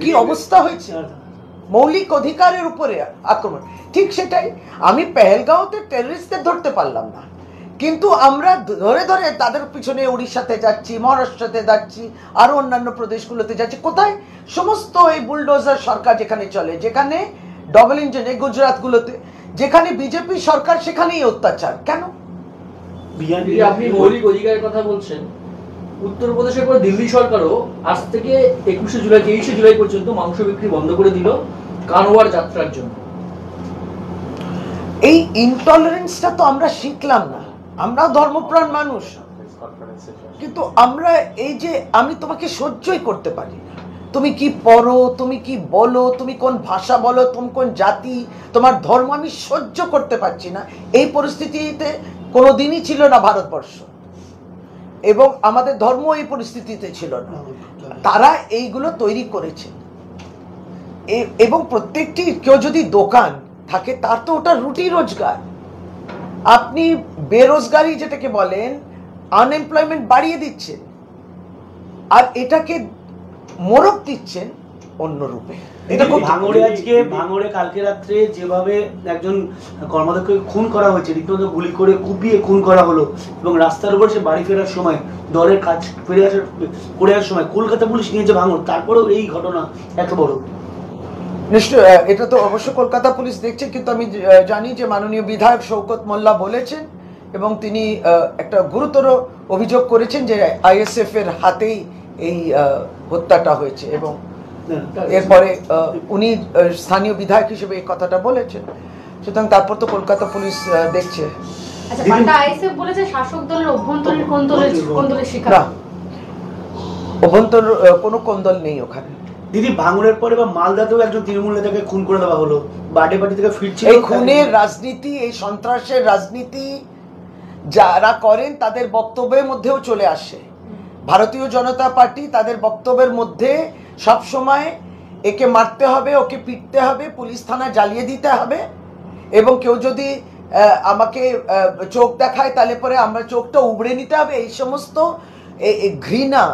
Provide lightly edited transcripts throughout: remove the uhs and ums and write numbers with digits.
কি অবস্থা হয়েছে, মৌলিক অধিকারের উপরে আক্রমণ। ঠিক সেটাই, আমি পেহেলগাঁওতে টেররিস্টদের ধরতে পারলাম না, কিন্তু আমরা ধরে ধরে তাদের পিছনে উড়িষ্যাতে যাচ্ছি, মহারাষ্ট্রতে যাচ্ছি, আরো অন্যান্য প্রদেশগুলোতে যাচ্ছি। কোথায়? সমস্ত এই বুলডোজার সরকার যেখানে চলে, যেখানে ডবল ইঞ্জিন, এই গুজরাটগুলোতে যেখানে বিজেপি সরকার, সেখানেই অত্যাচার। কেন? আপনি মৌলিক অধিকারের কথা বলছেন, উত্তরপ্রদেশের পর দিল্লি সরকারও আজ থেকে 21শে জুলাই 23শে জুলাই পর্যন্ত মাংস বিক্রি বন্ধ করে দিল কানওয়ার যাত্রার জন্য। এই ইনটলারেন্সটা তো আমরা শিখলাম না, আমরা ধর্মপ্রাণ মানুষ, কিন্তু আমরা এই যে আমি তোমাকে সহ্যই করতে পারি না, তুমি কি পড়ো, তুমি কি বলো, তুমি কোন ভাষা বলো, তুমি কোন জাতি, তোমার ধর্ম, আমি সহ্য করতে পারছি না। এই পরিস্থিতিতে কোনোদিনই ছিল না ভারতবর্ষ, এবং আমাদের ধর্ম এই পরিস্থিতিতে ছিল না। তারা এইগুলো তৈরি করেছে, এবং প্রত্যেকটি কেউ যদি দোকান থাকে তার তো ওটা রুটি রোজগার। আপনি বেরোজগারি যেটাকে বলেন, আনএমপ্লয়মেন্ট বাড়িয়ে দিচ্ছেন, আর এটাকে মোড়ক দিচ্ছেন অন্য রূপে। এটা খুব ভাঙড়ে, আজকে ভাঙড়ে কালকে রাত্রে যেভাবে একজন কর্মাধ্যক্ষকে খুন করা হয়েছে, রীতিমতো গুলি করে কুপিয়ে খুন করা হলো, এবং রাস্তার উপর সে বাড়ি ফেরার সময়, দলের কাজ ফিরে আসার সময় কলকাতা পুলিশ নিয়েছে ভাঙড়, তারপরেও এই ঘটনা এত বড়। নিশ্চয় এটা তো অবশ্য কলকাতা পুলিশ দেখছে, কিন্তু আমি জানি যে মাননীয় বিধায়ক শওকত মোল্লা বলেছেন, এবং তিনি একটা গুরুতর অভিযোগ করেছেন যে আইএসএফ এর হাতেই এই হত্যাটা হয়েছে, এবং এরপরে উনি স্থানীয় বিধায়ক হিসেবে এই কথাটা বলেছেন। সুতরাং তারপর তো কলকাতা পুলিশ দেখছে। আচ্ছা, পাল্টা আইএসএফ বলেছে শাসক দলের অভ্যন্তরীণ কোন্দলের শিকার। না, অভ্যন্তর কোনো কোন্দল নেই ওখানে। দিদি, ভাঙড়ের পরে বা মালদাতেও একজন তৃণমূল নেতাকে খুন করে দেওয়া হলো, বাড়ি বাড়ি থেকে ফিরছিল। এই খুনের রাজনীতি, এই সন্ত্রাসের রাজনীতি যারা করেন তাদের বক্তব্যের মধ্যেও চলে আসে। ভারতীয় জনতা পার্টি তাদের বক্তব্যের মধ্যে সব সময় একে মারতে হবে, ওকে পিটতে হবে, পুলিশ থানা জ্বালিয়ে দিতে হবে, এবং কেউ যদি আমাকে চোখ দেখায় তাহলে পরে আমরা চোখটা উবড়ে নিতে হবে, এই সমস্ত ঘৃণা,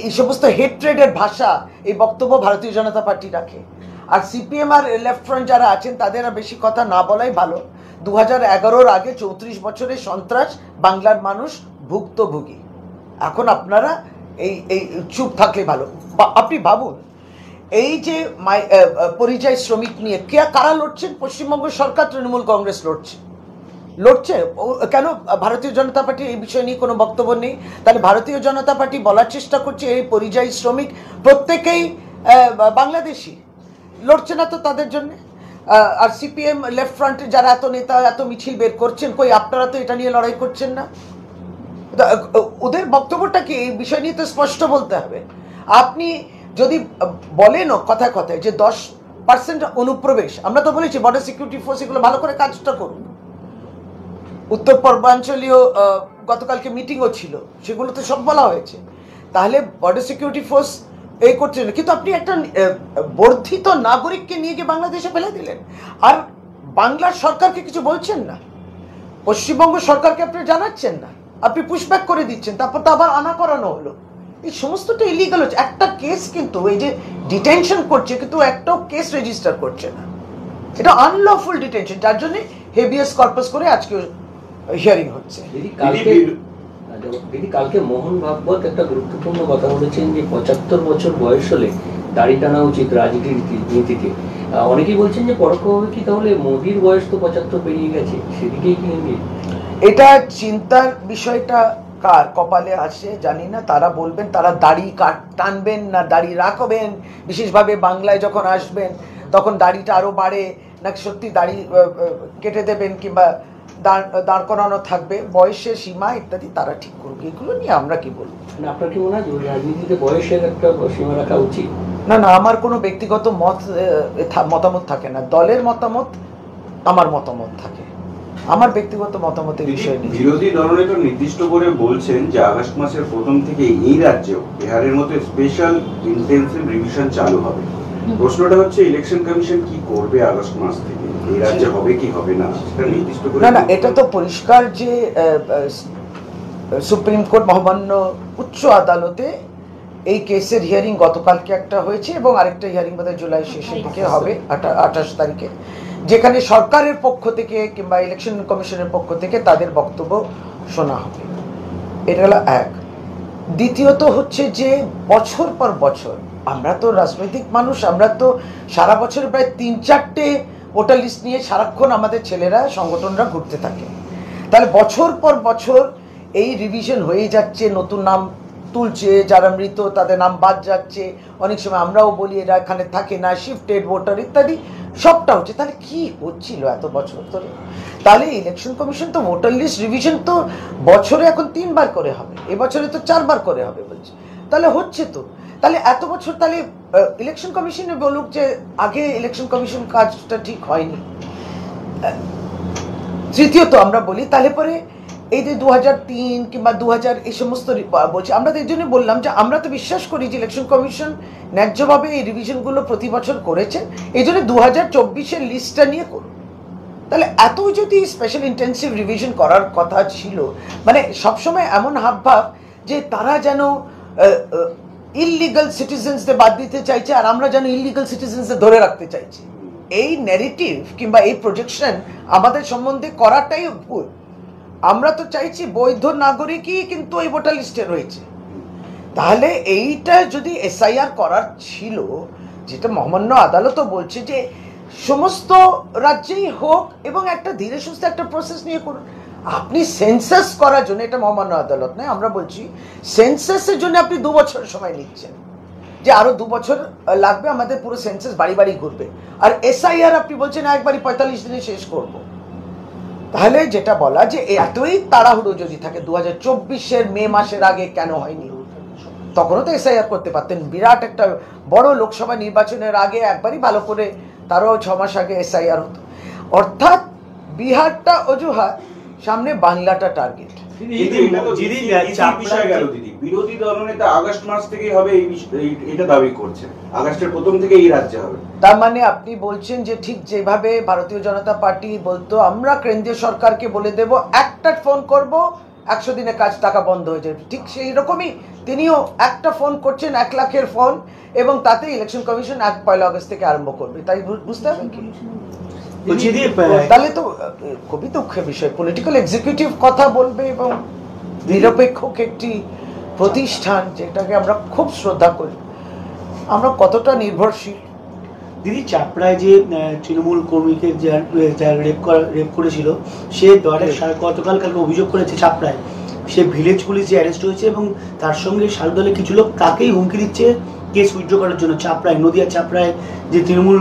এই সমস্ত হেট্রেডের ভাষা, এই বক্তব্য ভারতীয় জনতা পার্টি রাখে। আর সিপিএম আর লেফট ফ্রন্ট যারা আছেন তাদের আর বেশি কথা না বলাই ভালো। 2011-র আগে 34 বছরের সন্ত্রাস বাংলার মানুষ ভুক্তভোগী। এখন আপনারা এই চুপ থাকলে ভালো। আপনি ভাবুন, এই যে পরিযায়ী শ্রমিক নিয়ে কারা লড়ছেন? পশ্চিমবঙ্গ সরকার, তৃণমূল কংগ্রেস লড়ছে। কেন ভারতীয় জনতা পার্টি এই বিষয় নিয়ে কোনো বক্তব্য নেই? তাহলে ভারতীয় জনতা পার্টি বলার চেষ্টা করছে এই পরিযায়ী শ্রমিক প্রত্যেকেই বাংলাদেশি, লড়ছে না তো তাদের জন্য। আর সিপিএম লেফট ফ্রন্টে যারা এত নেতা, এত মিছিল বের করছেন, কই আপনারা তো এটা নিয়ে লড়াই করছেন না? ওদের বক্তব্যটা কি এই বিষয় নিয়ে তো স্পষ্ট বলতে হবে। আপনি যদি বলেন কথায় কথায় যে 10% অনুপ্রবেশ, আমরা তো বলেছি বর্ডার সিকিউরিটি ফোর্স এগুলো ভালো করে কাজটা করুন। উত্তর পূর্বাঞ্চলীয় গতকালকে মিটিংও ছিল, সেগুলোতে সব বলা হয়েছে। তাহলে বর্ডার সিকিউরিটি ফোর্স এই করছে না, কিন্তু আপনি একটা বর্ধিত নাগরিককে নিয়ে গিয়ে বাংলাদেশে ফেলে দিলেন, আর বাংলার সরকারকে কিছু বলছেন না, পশ্চিমবঙ্গ সরকারকে আপনি জানাচ্ছেন না, আপনি পুশব্যাক করে দিচ্ছেন, তারপর তো আবার আনা করানো হলো। এই সমস্তটা ইলিগাল হচ্ছে। একটা কেস কিন্তু এই যে ডিটেনশন করছে, কিন্তু একটাও কেস রেজিস্টার করছে না, এটা আনলফুল ডিটেনশন, যার জন্য হেভিয়াস কর্পাস করে আজকে হিয়ারিং হচ্ছে। দিদি, কালকে মোহন ভাগবত একটা গুরুত্বপূর্ণ কথা বলেছেন যে 75 বছর বয়স হলে দাড়ি টানা উচিত রাজনীতিতে। অনেকেই বলছেন যে পরোক্ষভাবে কি তাহলে মোদির বয়স তো 75 পেরিয়ে গেছে, সেদিকেই কি ইঙ্গিত? এটা চিন্তার বিষয়টা কার কপালে আসে জানি না, তারা বলবেন তারা দাড়ি টানবেন না দাড়ি রাখবেন, বিশেষভাবে বাংলায় যখন আসবেন তখন দাড়িটা আরো বাড়ে নাকি সত্যি দাড়ি কেটে দেবেন কিংবা দাঁড় করানো থাকবে, বয়সের সীমা ইত্যাদি তারা ঠিক করবে, এগুলো নিয়ে আমরা কি বলবো। আপনার কি মনে হয় রাজনীতিতে বয়সের একটা সীমা রাখা উচিত? না, আমার কোনো ব্যক্তিগত মতামত থাকে না, দলের মতামত আমার মতামত থাকে, আমার ব্যক্তিগত মতামতের বিষয় নেই। বিরোধী দলনেতা নির্দিষ্ট করে বলছেন যে আগস্ট মাসের প্রথম থেকে এই রাজ্যেও বিহারের মতো স্পেশাল ইন্টেনসিভ রিভিশন চালু হবে। প্রশ্নটা হচ্ছে ইলেকশন কমিশন কি করবে আগস্ট মাস থেকে, এই রাজ্যে হবে কি হবে না সেটা নির্দিষ্ট করে। না, এটা তো পরিষ্কার যে সুপ্রিম কোর্ট মহামান্য উচ্চ আদালতে এই কেসের হিয়ারিং গতকালকে একটা হয়েছে এবং আরেকটা হিয়ারিং বোধহয় জুলাই শেষের দিকে হবে 28 তারিখে, যেখানে সরকারের পক্ষ থেকে কিংবা ইলেকশন কমিশনের পক্ষ থেকে তাদের বক্তব্য শোনা হবে। এটা হলো এক। দ্বিতীয়ত হচ্ছে যে বছর পর বছর আমরা তো রাজনৈতিক মানুষ, আমরা তো সারা বছর প্রায় 3-4টে ভোটার লিস্ট নিয়ে সারাক্ষণ আমাদের ছেলেরা সংগঠনরা ঘুরতে থাকে। তাহলে বছর পর বছর এই রিভিশন হয়ে যাচ্ছে, নতুন নাম তুলছে, যারা মৃত তাদের নাম বাদ যাচ্ছে, অনেক সময় আমরাও বলি এরা এখানে থাকে না, শিফটেড ভোটার ইত্যাদি সবটা হচ্ছে। তাহলে কি হচ্ছিল এত বছর ধরে? তাহলে ইলেকশন কমিশন তো ভোটার লিস্ট রিভিশন তো বছরে এখন 3 বার করে হবে, এবছরে তো 4 বার করে হবে বলছে। তাহলে হচ্ছে তো, তাহলে এত বছর তাহলে ইলেকশন কমিশনে বলুক যে আগে ইলেকশন কমিশন কাজটা ঠিক হয়নি। তৃতীয়ত আমরা বলি তাহলে পরে এই যে 2003 কিংবা 2000 এই সমস্ত বলছি, আমরা তো এই জন্য বললাম যে আমরা তো বিশ্বাস করি যে ইলেকশন কমিশন ন্যায্যভাবে এই রিভিশনগুলো প্রতি বছর করেছে, এই জন্য 2024-এর লিস্টটা নিয়ে করুন। তাহলে এত যদি স্পেশাল ইন্টেন্সিভ রিভিশন করার কথা ছিল, মানে সবসময় এমন হাবভাব যে তারা যেন ইললিগাল সিটিজেন্সদের বাদ দিতে চাইছে আর আমরা যেন ইললিগাল সিটিজেন্সদের ধরে রাখতে চাইছি, এই ন্যারেটিভ কিংবা এই প্রজেকশন আমাদের সম্বন্ধে করাটাই ভুল। আমরা তো চাইছি বৈধ নাগরিকই কিন্তু এই ভোটার লিস্টে রয়েছে। তাহলে এইটা যদি এসআইআর করার ছিল, যেটা মহামান্য আদালতও বলছে যে সমস্ত রাজ্যেই হোক এবং একটা ধীরে সুস্থে একটা প্রসেস নিয়ে করুন। আপনি সেন্সাস করার জন্য, এটা মহামান্য আদালত নয়, আমরা বলছি সেন্সাসের জন্য আপনি 2 বছর সময় নিচ্ছেন, যে আরো 2 বছর লাগবে আমাদের পুরো সেন্সাস বাড়ি বাড়ি ঘুরবে, আর এসআইআর আপনি বলছেন একবারই 45 দিনে শেষ করব। তাহলে যেটা বলা যে এতই তাড়াহুড়ো যদি থাকে 2024-এর মে মাসের আগে কেন হয়নি? তখনও তো এসআইআর করতে পারতেন, বিরাট একটা বড় লোকসভা নির্বাচনের আগে একবারই ভালো করে, তারও 6 মাস আগে এসআইআর হতো। অর্থাৎ বিহারটা অজুহাত, সামনে বাংলাটা টার্গেট। বিরোধী দলনেতা আগস্ট মাস থেকেই হবে এটা দাবি করছে, আগস্টের প্রথম থেকে এই রাজ্যে হবে। তার মানে আপনি বলছেন যে ঠিক যেভাবে ভারতীয় জনতা পার্টি বলতো আমরা কেন্দ্রীয় সরকারকে বলে দেব একটা ফোন করব 100 দিনে কাজ, টাকা বন্ধ হয়ে যাবে, ঠিক সেই রকমই তিনিও একটা ফোন করছেন, 1 লাখের ফোন, এবং তাতে ইলেকশন কমিশন 1 আগস্ট থেকে আরম্ভ করবে। তাই বুঝতে হবে কি? তাহলে তো খুবই দুঃখের বিষয়, পলিটিক্যাল এক্সিকিউটিভ কথা বলবে এবং নিরপেক্ষ একটি প্রতিষ্ঠান যেটাকে আমরা খুব শ্রদ্ধা করি, আমরা কতটা নির্ভরশীল। দিদি, চাপড়ায় যে তৃণমূল কর্মীকে যা রেপ করেছিল, সে কালকে অভিযোগ করেছে চাপড়ায় সে ভিলেজ পুলিশ যে অ্যারেস্ট হয়েছে এবং তার সঙ্গে শালদলে কিছু লোক তাকেই হুমকি দিচ্ছে কেস উইথড্র করার জন্য। চাপড়ায়, নদিয়া চাপড়ায় যে তৃণমূল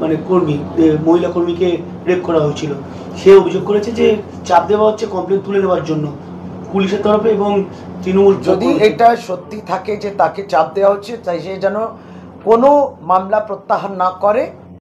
মানে কর্মী, মহিলা কর্মীকে রেপ করা হয়েছিল, সে অভিযোগ করেছে যে চাপ দেওয়া হচ্ছে কমপ্লেন তুলে নেওয়ার জন্য পুলিশের তরফে এবং তৃণমূল। যদি এটা সত্যি থাকে যে তাকে চাপ দেওয়া হচ্ছে, তাই সে যেন কোনো মামলা প্রত্যাহার না করে,